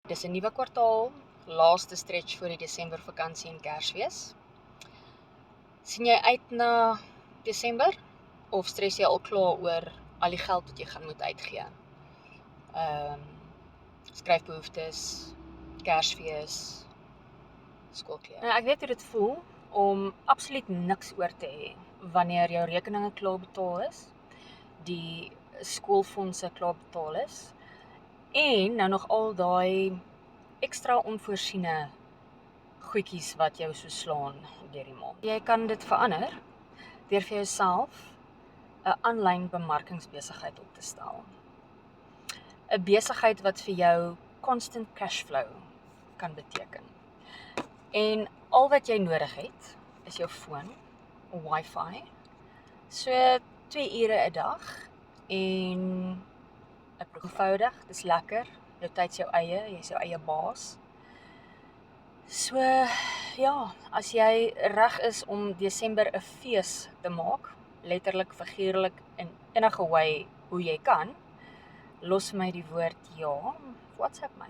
Dis 'n nuwe kwartaal, laaste stretch voor die Desember vakansie en Kersfees. Sien jy uit na Desember of stres jy al klaar oor al die geld wat jy gaan moet uitgee? Skryfbehoeftes, Kersfees, skoolklere. Nou, ek weet hoe dit voel om absoluut niks oor te hê wanneer jou rekeninge klaar betaal is, die skoolfondse klaar betaal is en nou nog al daai ekstra onvoorsiene goedjies wat jou so slaan deur die maand. Jy kan dit verander deur vir jouself 'n aanlyn bemarkingsbesigheid op te stel. 'n Besigheid wat vir jou constant cash flow kan beteken. En al wat jy nodig het is jou foon, wifi, so 2 ure 'n dag en 'n eenvoudig, dis lekker, jou tyd's jou eie, jy's jou eie baas. So ja, as jy reg is om Desember 'n fees te maak, letterlik, figuurlik, in enige way hoe jy kan, los my die woord ja, WhatsApp my.